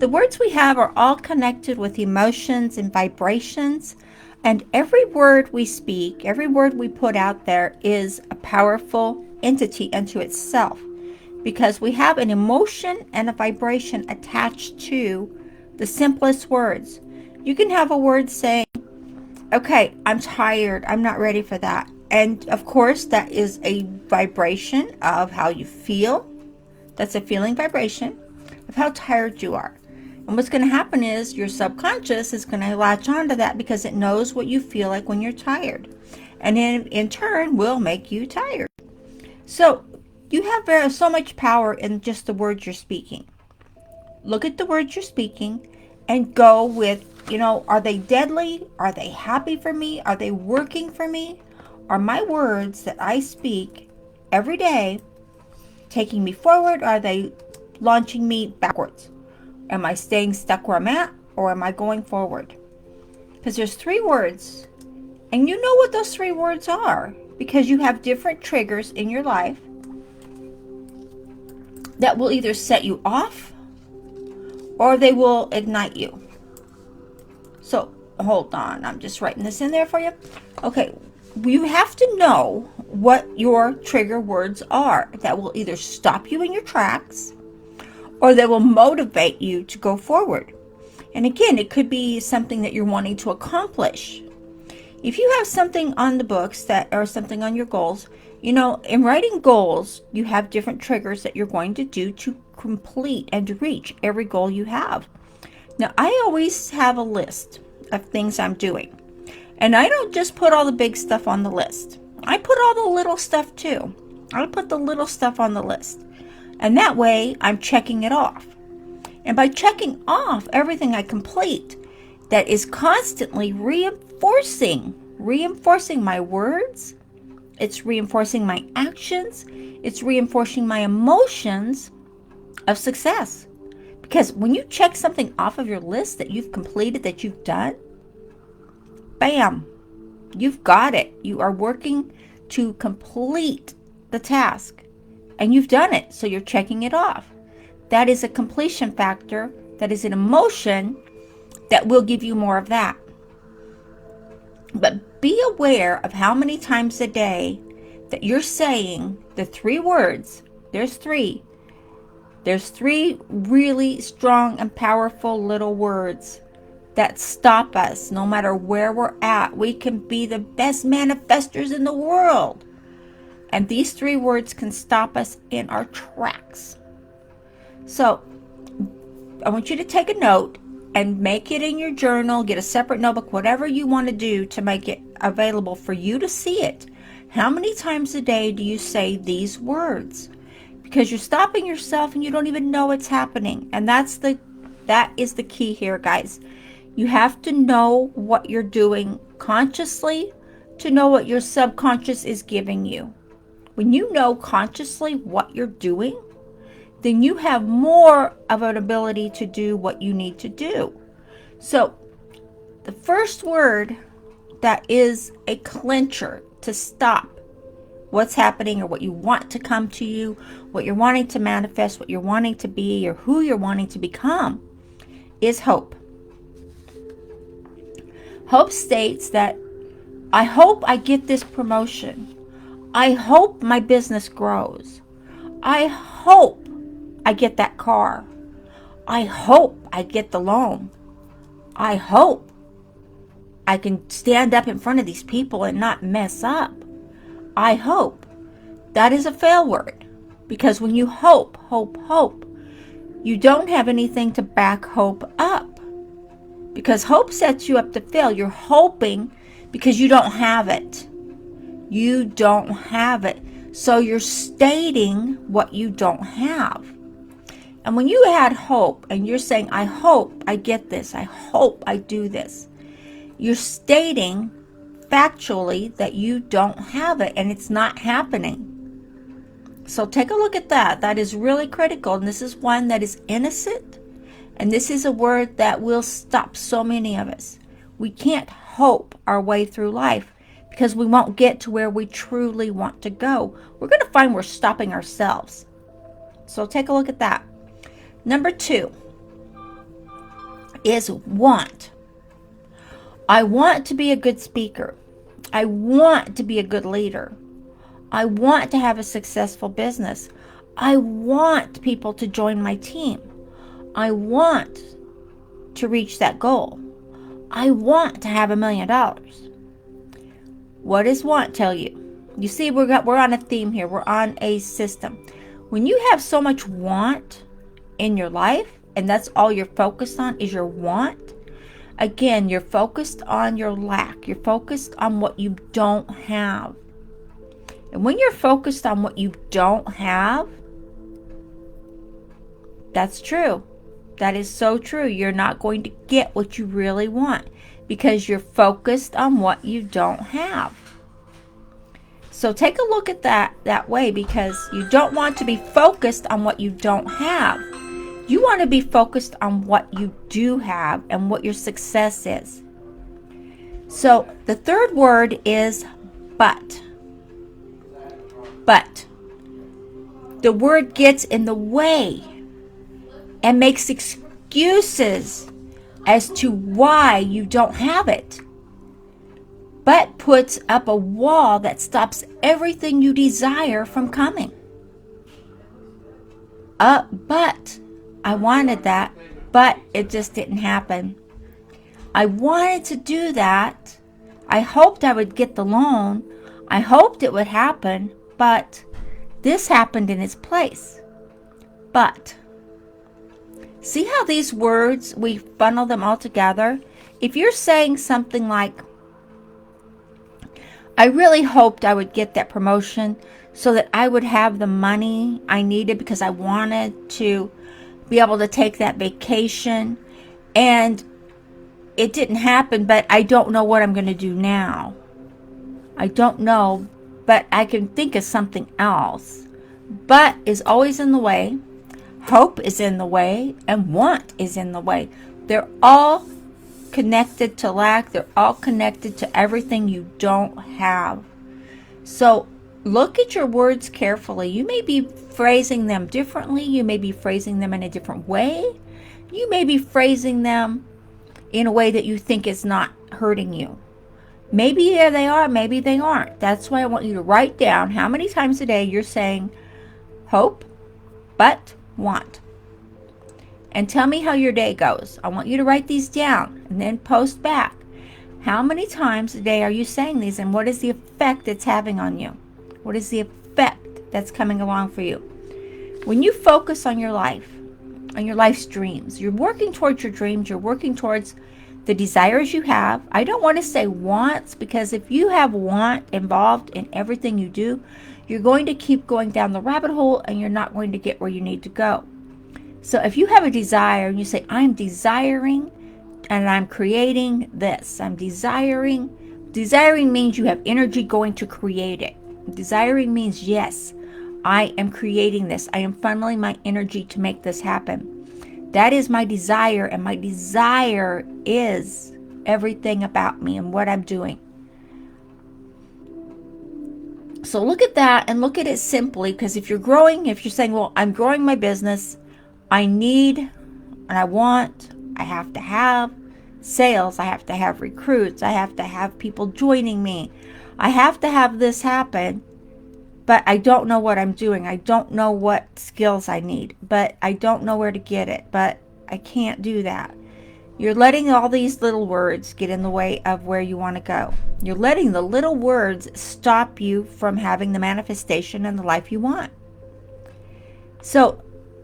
The words we have are all connected with emotions and vibrations, and every word we speak, every word we put out there is a powerful entity unto itself, because we have an emotion and a vibration attached to the simplest words. You can have a word saying, okay, I'm tired, I'm not ready for that. And of course, that is a vibration of how you feel. That's a feeling vibration of how tired you are. And what's going to happen is your subconscious is going to latch onto that because it knows what you feel like when you're tired. And in turn will make you tired. So you have so much power in just the words you're speaking. Look at the words you're speaking and go with, are they deadly? Are they happy for me? Are they working for me? Are my words that I speak every day taking me forward? Are they launching me backwards? Am I staying stuck where I'm at, or am I going forward? Because there's 3 words, and you know what those 3 words are because you have different triggers in your life that will either set you off or they will ignite you. So hold on, I'm just writing this in there for you. Okay, you have to know what your trigger words are that will either stop you in your tracks or they will motivate you to go forward. And again, it could be something that you're wanting to accomplish. If you have something on the books or something on your goals, in writing goals, you have different triggers that you're going to do to complete and to reach every goal you have. Now, I always have a list of things I'm doing. And I don't just put all the big stuff on the list. I put all the little stuff too. I put the little stuff on the list. And that way, I'm checking it off. And by checking off everything I complete, that is constantly reinforcing my words. It's reinforcing my actions. It's reinforcing my emotions of success. Because when you check something off of your list that you've completed, that you've done, bam, you've got it. You are working to complete the task. And you've done it, so you're checking it off. That is a completion factor. That is an emotion that will give you more of that. But be aware of how many times a day that you're saying the 3 words. There's 3. There's 3 really strong and powerful little words that stop us no matter where we're at. We can be the best manifestors in the world. And these 3 words can stop us in our tracks. So I want you to take a note and make it in your journal. Get a separate notebook, whatever you want to do to make it available for you to see it. How many times a day do you say these words? Because you're stopping yourself and you don't even know it's happening. And that is the key here, guys. You have to know what you're doing consciously to know what your subconscious is giving you. When you know consciously what you're doing, then you have more of an ability to do what you need to do. So the first word that is a clincher to stop what's happening or what you want to come to you, what you're wanting to manifest, what you're wanting to be, or who you're wanting to become, is hope. Hope states that I hope I get this promotion. I hope my business grows. I hope I get that car. I hope I get the loan. I hope I can stand up in front of these people and not mess up. I hope. That is a fail word. Because when you hope, you don't have anything to back hope up. Because hope sets you up to fail. You're hoping because you don't have it. You don't have it. So you're stating what you don't have. And when you had hope and you're saying, I hope I get this, I hope I do this, you're stating factually that you don't have it and it's not happening. So take a look at that. That is really critical. And this is one that is innocent. And this is a word that will stop so many of us. We can't hope our way through life because we won't get to where we truly want to go. We're going to find we're stopping ourselves. So take a look at that. Number 2, is want. I want to be a good speaker. I want to be a good leader. I want to have a successful business. I want people to join my team. I want to reach that goal. I want to have $1 million. What does want tell you? You see, we're on a theme here. We're on a system. When you have so much want in your life, and that's all you're focused on is your want, again, you're focused on your lack. You're focused on what you don't have. And when you're focused on what you don't have, that's true. That is so true. You're not going to get what you really want because you're focused on what you don't have. So take a look at that way, because you don't want to be focused on what you don't have. You want to be focused on what you do have and what your success is. So the third word is but. But. The word gets in the way and makes excuses as to why you don't have it. But puts up a wall that stops everything you desire from coming. But I wanted that, but it just didn't happen. I wanted to do that. I hoped I would get the loan. I hoped it would happen, but this happened in its place. But. See how these words, we funnel them all together? If you're saying something like, I really hoped I would get that promotion so that I would have the money I needed because I wanted to be able to take that vacation, and it didn't happen, but I don't know what I'm going to do now. I don't know, but I can think of something else. But is always in the way. Hope is in the way, and want is in the way. They're all connected to lack. They're all connected to everything you don't have. So look at your words carefully. You may be phrasing them differently. You may be phrasing them in a different way. You may be phrasing them in a way that you think is not hurting you. Maybe they are, maybe they aren't. That's why I want you to write down how many times a day you're saying hope, but want. And tell me how your day goes. I want you to write these down and then post back. How many times a day are you saying these, and what is the effect it's having on you? What is the effect that's coming along for you? When you focus on your life, on your life's dreams, you're working towards your dreams, you're working towards the desires you have. I don't want to say wants, because if you have want involved in everything you do, you're going to keep going down the rabbit hole and you're not going to get where you need to go. So if you have a desire and you say, I'm desiring and I'm creating this. I'm desiring. Desiring means you have energy going to create it. Desiring means, yes, I am creating this. I am funneling my energy to make this happen. That is my desire, and my desire is everything about me and what I'm doing. So look at that and look at it simply, because if you're growing, if you're saying, well, I'm growing my business, I need and I want, I have to have sales, I have to have recruits, I have to have people joining me, I have to have this happen, but I don't know what I'm doing. I don't know what skills I need, but I don't know where to get it, but I can't do that. You're letting all these little words get in the way of where you want to go. You're letting the little words stop you from having the manifestation and the life you want. So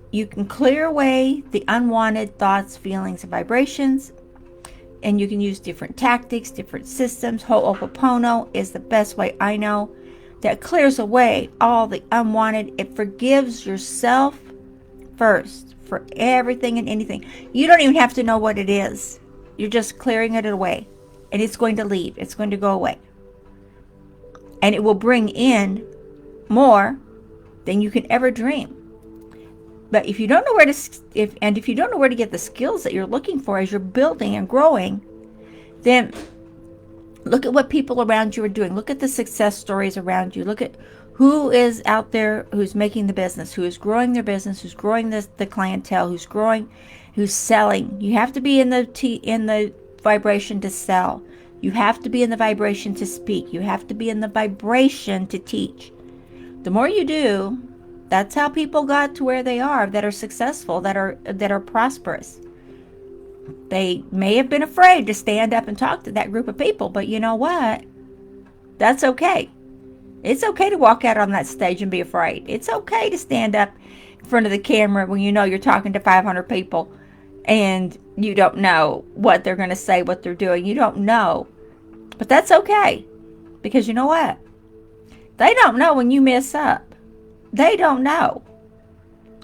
you can clear away the unwanted thoughts, feelings, and vibrations, and you can use different tactics, different systems. Ho'oponopono is the best way I know that clears away all the unwanted. It forgives yourself first for everything and anything. You don't even have to know what it is. You're just clearing it away, and it's going to leave. It's going to go away, and it will bring in more than you can ever dream. But if you don't know where to, if you don't know where to get the skills that you're looking for as you're building and growing, then look at what people around you are doing. Look at the success stories around you. Look at who is out there, who's making the business, who is growing their business, who's growing the clientele, who's growing who's selling. You have to be in the vibration to sell. You have to be in the vibration to speak. You have to be in the vibration to teach. The more you do, that's how people got to where they are, that are successful, that are prosperous. They may have been afraid to stand up and talk to that group of people, but you know what? That's okay. It's okay to walk out on that stage and be afraid. It's okay to stand up in front of the camera when you know you're talking to 500 people and you don't know what they're going to say, what they're doing. You don't know. But that's okay. Because you know what? They don't know when you mess up. They don't know.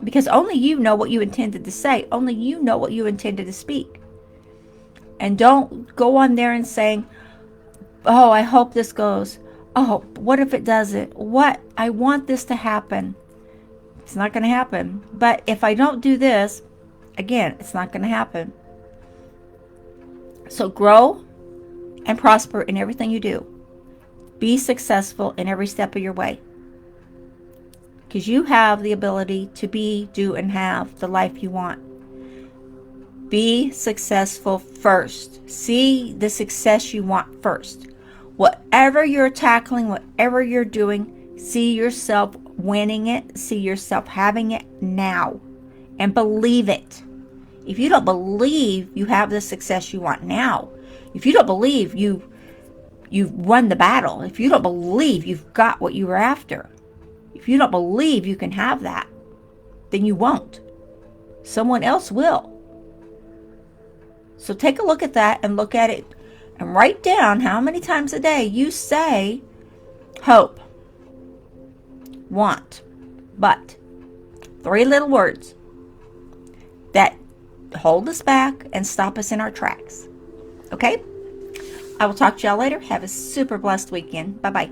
Because only you know what you intended to say. Only you know what you intended to speak. And don't go on there and saying, oh, I hope this goes. Oh, what if it doesn't? What? I want this to happen. It's not going to happen. But if I don't do this, again, it's not going to happen. So grow and prosper in everything you do. Be successful in every step of your way. Because you have the ability to be, do, and have the life you want. Be successful first. See the success you want first. Whatever you're tackling, whatever you're doing, see yourself winning it. See yourself having it now. And believe it. If you don't believe you have the success you want now, if you don't believe you've won the battle, if you don't believe you've got what you were after, if you don't believe you can have that, then you won't. Someone else will. So take a look at that and look at it and write down how many times a day you say hope, want, but. 3 little words that hold us back and stop us in our tracks. Okay? I will talk to y'all later. Have a super blessed weekend. Bye-bye.